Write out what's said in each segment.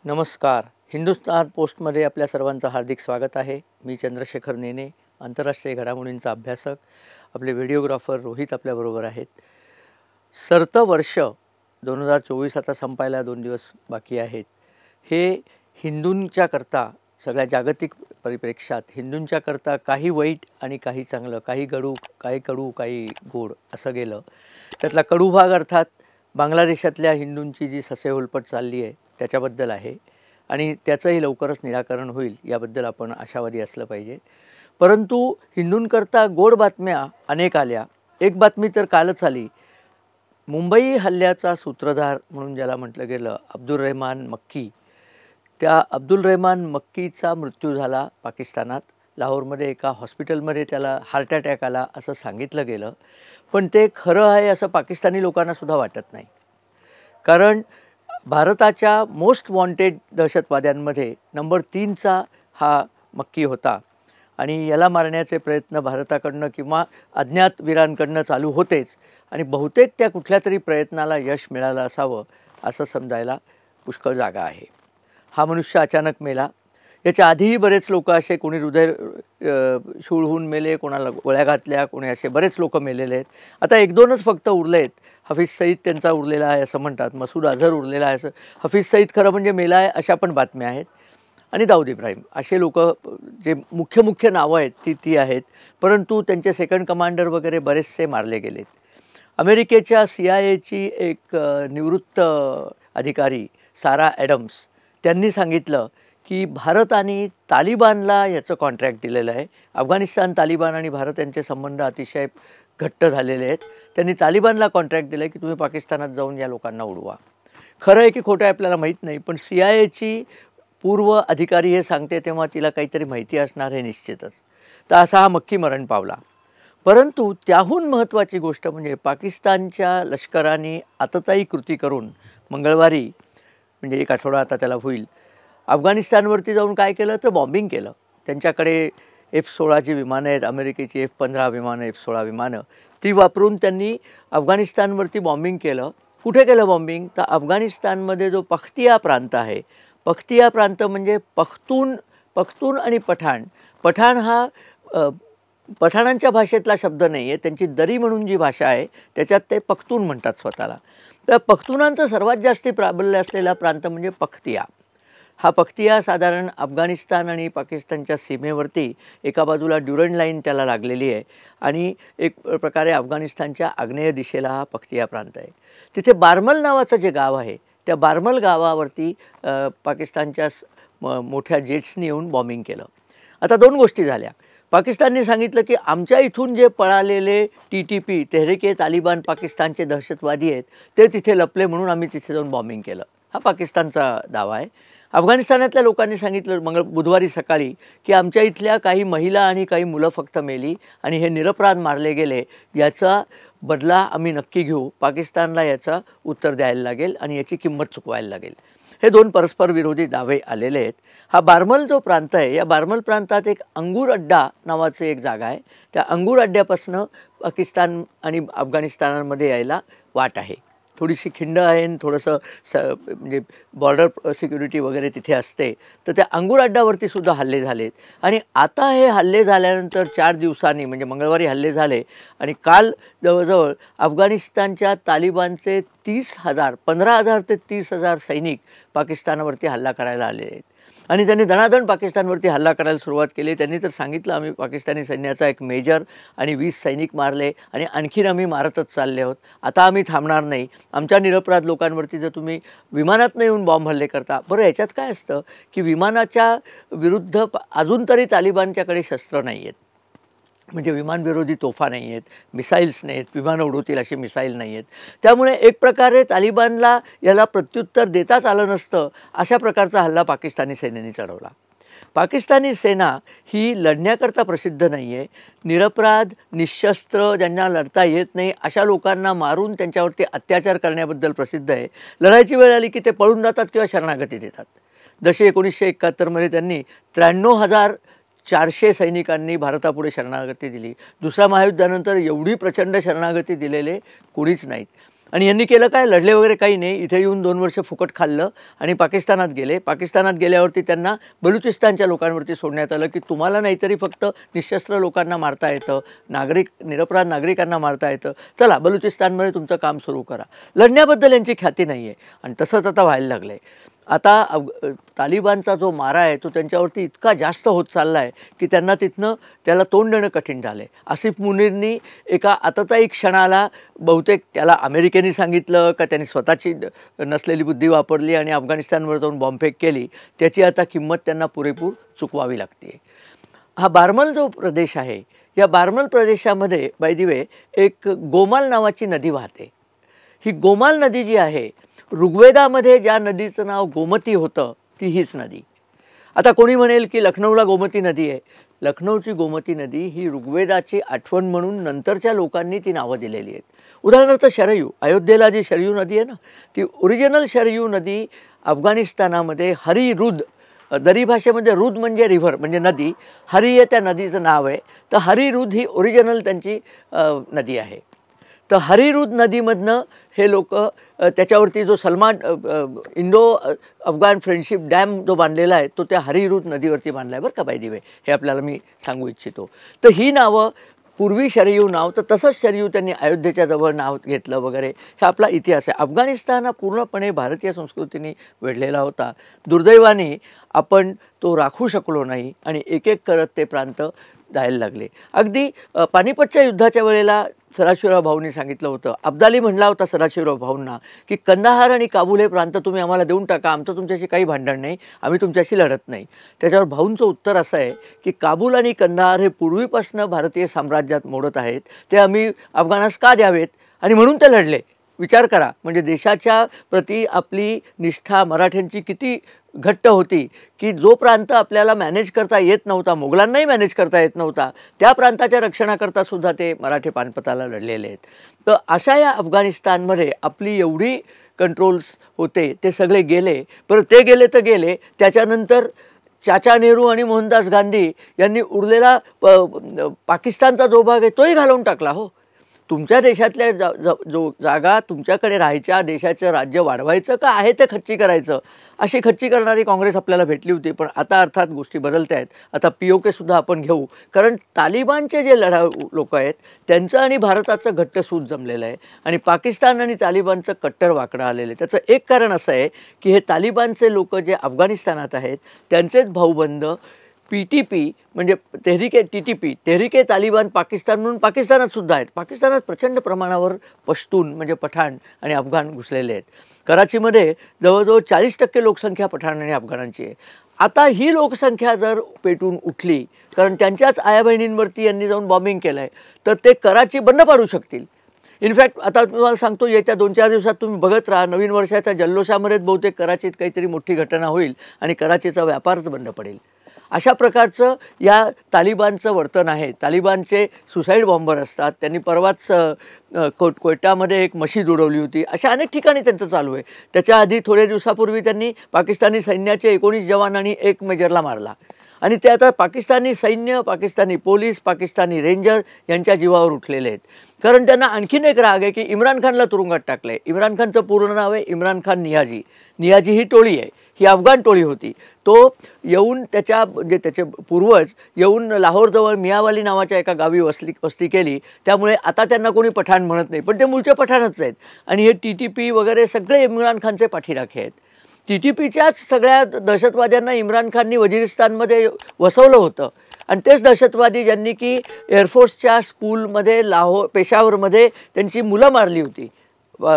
नमस्कार. हिंदुस्तान पोस्टमध्ये आपल्या सर्वांचं हार्दिक स्वागत आहे. मी चंद्रशेखर नेने, आंतरराष्ट्रीय घडामोडींचा अभ्यासक. आपले व्हिडिओग्राफर रोहित आपल्याबरोबर आहेत. सरतं वर्ष 2024 आता संपायला 2 दिवस बाकी आहेत. हे हिंदूंच्याकरता सगळ्या जागतिक परिप्रेक्षात हिंदूंच्याकरता काही वाईट आणि काही चांगलं, काही कडू काही गोड असं गेलं. त्यातला कडू भाग अर्थात बांगलादेशातल्या हिंदूंची जी ससेहोलपट चालली आहे त्याच्याबद्दल आहे आणि त्याचंही लवकरच निराकरण होईल याबद्दल आपण आशावादी असलं पाहिजे. परंतु हिंदूंकरता गोड बातम्या अनेक आल्या. एक बातमी तर कालच आली. मुंबई हल्ल्याचा सूत्रधार म्हणून ज्याला म्हटलं गेलं अब्दुल रहमान मक्की, त्या अब्दुल रहमान मक्कीचा मृत्यू झाला पाकिस्तानात. लाहोरमध्ये एका हॉस्पिटलमध्ये त्याला हार्ट अटॅक आला असं सांगितलं गेलं. पण ते खरं आहे असं पाकिस्तानी लोकांनासुद्धा वाटत नाही. कारण भारताच्या मोस्ट वॉन्टेड दहशतवाद्यांमध्ये नंबर 3चा हा मक्की होता आणि याला मारण्याचे प्रयत्न भारताकडनं किंवा अज्ञात वीरांकडनं चालू होतेच आणि बहुतेक त्या कुठल्या तरी प्रयत्नाला यश मिळालं असावं असं समजायला पुष्कळ जागा आहे. हा मनुष्य अचानक मेला. याच्या आधीही बरेच लोक असे, कोणी हृदय शूळ होऊन मेले, कोणाला गोळ्या घातल्या, कोणी असे बरेच लोक मेलेले आहेत. आता 1-2च फक्त उरले आहेत. हफीज सईद त्यांचा उरलेला आहे असं म्हणतात, मसूद अझहर उरलेला आहे असं. हफीज सईद खरं म्हणजे मेला आहे अशा पण बातम्या आहेत. आणि दाऊद इब्राहिम असे लोक जे मुख्य नावं आहेत ती आहेत. परंतु त्यांचे सेकंड कमांडर वगैरे बरेचसे मारले गेलेत. अमेरिकेच्या CIAची एक निवृत्त अधिकारी सारा ॲडम्स त्यांनी सांगितलं की भारत आणि तालिबानला याचं कॉन्ट्रॅक्ट दिलेलं आहे. अफगाणिस्तान, तालिबान आणि भारत यांचे संबंध अतिशय घट्ट झालेले आहेत. त्यांनी तालिबानला कॉन्ट्रॅक्ट दिलं आहे की तुम्ही पाकिस्तानात जाऊन या लोकांना उडवा. खरं आहे की खोटं आहे आपल्याला माहीत नाही, पण CIAची पूर्व अधिकारी हे सांगते तेव्हा तिला काहीतरी माहिती असणार हे निश्चितच. तर असा हा मक्की मरण पावला. परंतु त्याहून महत्त्वाची गोष्ट म्हणजे पाकिस्तानच्या लष्कराने आततायी कृती करून मंगळवारी, म्हणजे एक आठवडा आता त्याला होईल, अफगाणिस्तानवरती जाऊन काय केलं तर बॉम्बिंग केलं. त्यांच्याकडे F-16ची विमानं आहेत, अमेरिकेची F-15 विमानं, F-16 विमानं, ती वापरून त्यांनी अफगाणिस्तानवरती बॉम्बिंग केलं. कुठे केलं बॉम्बिंग? तर अफगाणिस्तानमध्ये जो पख्तिया प्रांत आहे, पख्तिया प्रांत म्हणजे पख्तून आणि पठाण. पठाण हा पठाणांच्या भाषेतला शब्द नाही आहे, त्यांची दरी म्हणून जी भाषा आहे त्याच्यात ते पख्तून म्हणतात स्वतःला. तर पख्तूनांचं सर्वात जास्ती प्राबल्य असलेला प्रांत म्हणजे पख्तिया. हा पख्तिया साधारण अफगाणिस्तान आणि पाकिस्तानच्या सीमेवरती एका बाजूला ड्युरंड लाईन त्याला लागलेली आहे आणि एक प्रकारे अफगाणिस्तानच्या आग्नेय दिशेला हा पख्तिया प्रांत आहे. तिथे बारमल नावाचं जे गाव आहे त्या बारमल गावावरती पाकिस्तानच्या मोठ्या जेट्सनी येऊन बॉम्बिंग केलं. आता 2 गोष्टी झाल्या. पाकिस्तानने सांगितलं की आमच्या इथून जे पळालेले TTP तेहरीके तालिबान पाकिस्तानचे दहशतवादी आहेत ते तिथे लपले म्हणून आम्ही तिथे जाऊन बॉम्बिंग केलं. हा पाकिस्तानचा दावा आहे. अफगाणिस्तानातल्या लोकांनी सांगितलं बुधवारी सकाळी की आमच्या इथल्या काही महिला आणि काही मुलं फक्त मेली आणि हे निरपराध मारले गेले, याचा बदला आम्ही नक्की घेऊ. पाकिस्तानला याचं उत्तर द्यायला लागेल आणि याची किंमत चुकवायला लागेल. हे 2 परस्पर विरोधी दावे आलेले आहेत. हा बारमल जो प्रांत आहे, या बारमल प्रांतात एक अंगूर अड्डा नावाचं एक जागा आहे. त्या अंगूर अड्ड्यापासून पाकिस्तान आणि अफगाणिस्तानामध्ये यायला वाट आहे. थोडीशी खिंड आहे आणि थोडंसं म्हणजे बॉर्डर सिक्युरिटी वगैरे तिथे असते. तर त्या अंगूर अड्ड्यावरती सुद्धा हल्ले झालेत आणि आता हे हल्ले झाल्यानंतर 4 दिवसांनी म्हणजे मंगळवारी हल्ले झाले आणि काल जवळजवळ अफगाणिस्तानच्या तालिबानचे 15,000 ते 30,000 सैनिक पाकिस्तानावरती हल्ला करायला आले आहेत आणि त्यांनी दणादण पाकिस्तानवरती हल्ला करायला सुरुवात केली. त्यांनी तर सांगितलं आम्ही पाकिस्तानी सैन्याचा एक मेजर आणि 20 सैनिक मारले आणि आणखीन आम्ही मारतच चालले आहोत. आता आम्ही थांबणार नाही. आमच्या निरपराध लोकांवरती जर तुम्ही विमानातनं येऊन बॉम्ब हल्ले करता. बरं, याच्यात काय असतं की विमानाच्या विरुद्ध अजून तरी तालिबानच्याकडे शस्त्र नाही आहेत, म्हणजे विमानविरोधी तोफा नाही आहेत, मिसाईल्स नाही आहेत, विमानं उडवतील अशी मिसाईल नाही आहेत. त्यामुळे एक प्रकारे तालिबानला याला प्रत्युत्तर देताच आलं नसतं अशा प्रकारचा हल्ला पाकिस्तानी सेनेने चढवला. पाकिस्तानी सेना ही लढण्याकरता प्रसिद्ध नाही आहे. निरपराध, निशस्त्र, ज्यांना लढता येत नाही अशा लोकांना मारून त्यांच्यावरती अत्याचार करण्याबद्दल प्रसिद्ध आहे. लढायची वेळ आली की ते पळून जातात किंवा शरणागती देतात. जसे 1971मध्ये त्यांनी 93,400 सैनिकांनी भारतापुढे शरणागती दिली. दुसऱ्या महायुद्धानंतर एवढी प्रचंड शरणागती दिलेले कोणीच नाहीत. आणि यांनी केलं काय, लढले वगैरे काही नाही, इथे येऊन 2 वर्ष फुकट खाल्लं आणि पाकिस्तानात गेले. पाकिस्तानात गेल्यावरती त्यांना बलुचिस्तानच्या लोकांवरती सोडण्यात आलं की तुम्हाला नाहीतरी फक्त निशस्त्र लोकांना मारता येतं, निरपराध नागरिकांना मारता येतं, चला बलुचिस्तानमध्ये तुमचं काम सुरू करा. लढण्याबद्दल यांची ख्याती नाही आहे आणि तसंच आता व्हायला लागलं आहे. आता तालिबानचा जो मारा आहे तो त्यांच्यावरती इतका जास्त होत चालला आहे की त्यांना तिथनं त्याला तोंड देणं कठीण झालं आहे. आसिफ मुनीरनी एका आततायी क्षणाला बहुतेक त्याला अमेरिकेने सांगितलं का त्यांनी स्वतःची नसलेली बुद्धी वापरली आणि अफगाणिस्तानवर जाऊन बॉम्बफेक केली, त्याची आता किंमत त्यांना पुरेपूर चुकवावी लागते. हा बारमल जो प्रदेश आहे, या बारमल प्रदेशामध्ये बाय द वे एक गोमाल नावाची नदी वाहते. ही गोमाल नदी जी आहे, ऋग्वेदामध्ये ज्या नदीचं नाव गोमती होतं ती हीच नदी. आता कोणी म्हणेल की लखनौला गोमती नदी आहे. लखनौची गोमती नदी ही ऋग्वेदाची आठवण म्हणून नंतरच्या लोकांनी ती नावं दिलेली आहेत. उदाहरणार्थ शरयू, अयोध्येला जी शरयू नदी आहे ना, ती ओरिजिनल शरयू नदी अफगाणिस्तानामध्ये हरिरुद, दरी भाषेमध्ये रुद म्हणजे रिव्हर म्हणजे नदी, हरी हे त्या नदीचं नाव आहे. तर हरिरुद ही ओरिजिनल त्यांची नदी आहे. तर हरिरुद नदीमधनं हे लोक त्याच्यावरती जो सलमान इंडो अफगाण फ्रेंडशिप डॅम जो बांधलेला आहे तो त्या हरिरुद नदीवरती बांधला आहे बरं का बाय द वे, हे आपल्याला मी सांगू इच्छितो. तर ही नावं पूर्वी शरयू नाव, तर तसंच शरयू त्यांनी अयोध्येच्या जवळ नाव घेतलं वगैरे, हे आपला इतिहास आहे. अफगाणिस्तान हा पूर्णपणे भारतीय संस्कृतीने वेढलेला होता. दुर्दैवाने आपण तो राखू शकलो नाही आणि एक एक करत ते प्रांत जायला लागले. अगदी पानिपतच्या युद्धाच्या वेळेला सदाशिवराव भाऊंनी सांगितलं होतं, अब्दाली म्हणला होता सदाशिवराव भाऊंना की कंदाहार आणि काबूल हे प्रांत तुम्ही आम्हाला देऊन टाका, आमचं तुमच्याशी काही भांडण नाही, आम्ही तुमच्याशी लढत नाही. त्याच्यावर भाऊंचं उत्तर असं आहे की काबूल आणि कंदाहार हे पूर्वीपासून भारतीय साम्राज्यात मोडत आहेत, ते आम्ही अफगाणास का द्यावेत आणि म्हणून ते लढले. विचार करा, म्हणजे देशाच्या प्रती आपली निष्ठा मराठ्यांची किती घट्ट होती की जो प्रांत आपल्याला मॅनेज करता येत नव्हता, मोगलांनाही मॅनेज करता येत नव्हता, त्या प्रांताच्या रक्षणाकरता सुद्धा ते मराठे पानिपताला लढलेले आहेत. तर अशा या अफगाणिस्तानमध्ये आपली एवढी कंट्रोल्स होते, ते सगळे गेले. परत ते गेले तर गेले, त्याच्यानंतर चाचा नेहरू आणि मोहनदास गांधी यांनी उरलेला पाकिस्तानचा जो भाग आहे तोही घालवून टाकला. हो, तुमच्या देशातल्या जो जागा तुमच्याकडे राहायच्या, देशाचं राज्य वाढवायचं का आहे ते खच्ची करायचं, अशी खच्ची करणारी काँग्रेस आपल्याला भेटली होती. पण आता अर्थात गोष्टी बदलत आहेत. आता POK सुद्धा आपण घेऊ, कारण तालिबानचे जे लढाऊ लोक आहेत त्यांचं आणि भारताचं घट्ट सूत जमलेलं आहे आणि पाकिस्तान आणि तालिबानचं कट्टर वाकडं आलेलं आहे. त्याचं एक कारण असं आहे की हे तालिबानचे लोक जे अफगाणिस्तानात आहेत त्यांचेच भाऊबंद PTP म्हणजे तेहरीके तालिबान पाकिस्तान म्हणून पाकिस्तानात सुद्धा आहेत. पाकिस्तानात प्रचंड प्रमाणावर पश्तून म्हणजे पठाण आणि अफगाण घुसलेले आहेत. कराचीमध्ये जवळजवळ 40% लोकसंख्या पठाण आणि अफगाणांची आहे. आता ही लोकसंख्या जर पेटून उठली, कारण त्यांच्याच आया बहिणींवरती यांनी जाऊन बॉम्बिंग केलं आहे, तर ते कराची बंद पाडू शकतील. इनफॅक्ट आता तुम्हाला सांगतो, येत्या 2-4 दिवसात तुम्ही बघत राहा, नवीन वर्षाच्या जल्लोषामध्येच बहुतेक कराचीत काहीतरी मोठी घटना होईल आणि कराचीचा व्यापारच बंद पडेल. अशा प्रकारचं या तालिबानचं वर्तन आहे. तालिबानचे सुसाईड बॉम्बर असतात. त्यांनी परवाच कोयटामध्ये एक मशीद उडवली होती. अशा अनेक ठिकाणी त्यांचं चालू आहे. त्याच्या आधी थोड्या दिवसापूर्वी त्यांनी पाकिस्तानी सैन्याचे 19 जवान आणि 1 मेजरला मारला आणि ते आता पाकिस्तानी सैन्य, पाकिस्तानी पोलीस, पाकिस्तानी रेंजर यांच्या जीवावर उठलेले आहेत. कारण त्यांना आणखीन एक राग आहे की इम्रान खानला तुरुंगात टाकलं आहे. इम्रान खानचं पूर्ण नाव आहे इम्रान खान नियाजी. नियाजी ही टोळी आहे, ही अफगाण टोळी होती. तो येऊन म्हणजे त्याचे पूर्वज येऊन लाहोरजवळ मियावाली नावाच्या एका गावी वस्ती केली. त्यामुळे आता त्यांना कोणी पठाण म्हणत नाही, पण ते मूळचे पठाणच आहेत. आणि हे TTP वगैरे सगळे इम्रान खानचे पाठीराखे आहेत. TTPच्याच सगळ्या दहशतवाद्यांना इम्रान खाननी वजिरिस्तानमध्ये वसवलं होतं आणि तेच दहशतवादी ज्यांनी की एअरफोर्सच्या स्कूलमध्ये पेशावरमध्ये त्यांची मुलं मारली होती,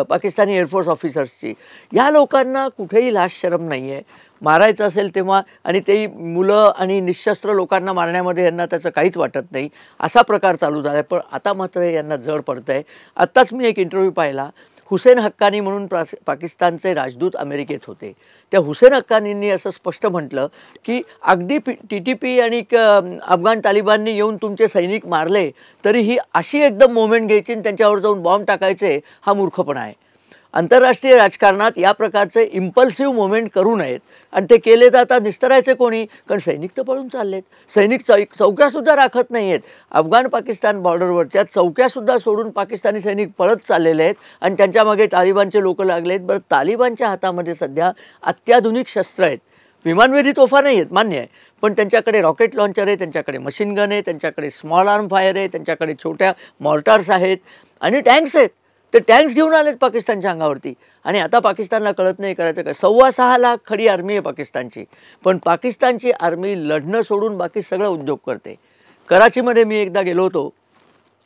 पाकिस्तानी एअरफोर्स ऑफिसर्सची. या लोकांना कुठेही लाज शरम नाही आहे. मारायचं असेल तेव्हा, आणि तेही मुलं आणि निशस्त्र लोकांना मारण्यामध्ये यांना त्याचं काहीच वाटत नाही. असा प्रकार चालू झाला आहे. पण आता मात्र यांना जड पडतं आहे. आत्ताच मी एक इंटरव्ह्यू पाहिला. हुसेन हक्कानी म्हणून पाकिस्तानचे राजदूत अमेरिकेत होते. त्या हुसेन हक्कानींनी असं स्पष्ट म्हटलं की अगदी TTP आणि अफगाण तालिबाननी येऊन तुमचे सैनिक मारले तरीही अशी एकदम मोमेंट घ्यायची आणि त्यांच्यावर जाऊन बॉम्ब टाकायचे, हा मूर्खपणा आहे. आंतरराष्ट्रीय राजकारणात या प्रकारचे इम्पल्सिव्ह मुवमेंट करू नयेत. आणि ते केले तर आता निस्तरायचे कोणी? कारण सैनिक तर पळून चाललेत. सैनिक चौक्यासुद्धा राखत नाही आहेत. अफगाण पाकिस्तान बॉर्डरवरच्या चौक्यासुद्धा सोडून पाकिस्तानी सैनिक पळत चाललेले आहेत आणि त्यांच्यामागे तालिबानचे लोक लागले आहेत. बरं, तालिबानच्या हातामध्ये सध्या अत्याधुनिक शस्त्र आहेत. विमानवेधी तोफा नाही आहेत, मान्य आहे, पण त्यांच्याकडे रॉकेट लॉन्चर आहे, त्यांच्याकडे मशीन गन आहे, त्यांच्याकडे स्मॉल आर्म फायर आहे, त्यांच्याकडे छोट्या मॉर्टार्स आहेत आणि टँक्स आहेत. ते टँक्स घेऊन आलेत पाकिस्तानच्या अंगावरती. आणि आता पाकिस्तानला कळत नाही करायचं काय. 6.25 लाख खडी आर्मी आहे पाकिस्तानची, पण पाकिस्तानची आर्मी लढणं सोडून बाकी सगळं उद्योग करते. कराचीमध्ये मी एकदा गेलो होतो.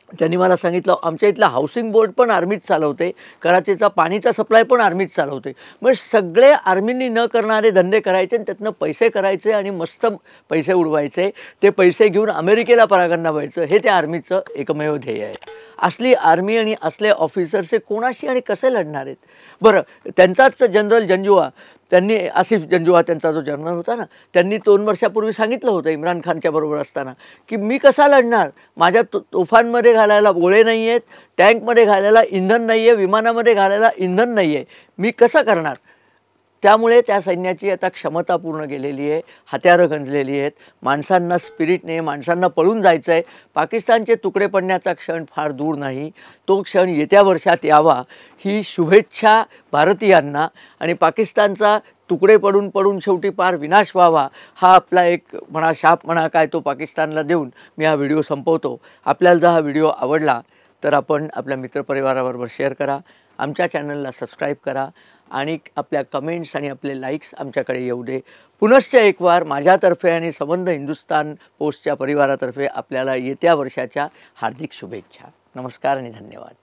त्यांनी मला सांगितलं आमच्या इथला हाऊसिंग बोर्ड पण आर्मीच चालवते, कराचीचा पाणीचा सप्लाय पण आर्मीच चालवते. मग सगळे आर्मींनी न करणारे धंदे करायचे आणि त्यातनं पैसे करायचे आणि मस्त पैसे उडवायचे. ते पैसे घेऊन अमेरिकेला परागंदा व्हायचं, हे त्या आर्मीचं एकमेव ध्येय आहे. असली आर्मी आणि असले ऑफिसर्स कोणाशी आणि कसे लढणार आहेत? बरं, त्यांचाच जनरल जंजुआ, त्यांनी आसिफ जंजुआ त्यांचा जो जनरल होता ना, त्यांनी 2 वर्षापूर्वी सांगितलं होतं इम्रान खानच्या बरोबर असताना की मी कसा लढणार, माझ्या तोफांमध्ये घालायला गोळे नाही आहेत, टँकमध्ये घालायला इंधन नाही आहे, विमानामध्ये घालायला इंधन नाही आहे, मी कसं करणार? त्यामुळे त्या सैन्याची आता क्षमता पूर्ण गेलेली आहे, हत्यारं गंजलेली आहेत, माणसांना स्पिरिट नाही, माणसांना पळून जायचं आहे. पाकिस्तानचे तुकडे पडण्याचा क्षण फार दूर नाही, तो क्षण येत्या वर्षात यावा ही शुभेच्छा भारतीयांना. आणि पाकिस्तानचा तुकडे पडून पडून शेवटी पार विनाश व्हावा हा आपला एक म्हणा शाप म्हणा काय तो पाकिस्तानला देऊन मी हा व्हिडिओ संपवतो. आपल्याला जर हा व्हिडिओ आवडला तर आपण आपल्या मित्रपरिवाराबरोबर शेअर करा, आमच्या चॅनलला सबस्क्राईब करा आणि आपल्या कमेंट्स आणि आपले लाईक्स आमच्याकडे येऊ दे. पुनश्च एक वार माझ्यातर्फे आणि संबंध हिंदुस्तान पोस्टच्या परिवारातर्फे आपल्याला येत्या वर्षाच्या हार्दिक शुभेच्छा. नमस्कार आणि धन्यवाद.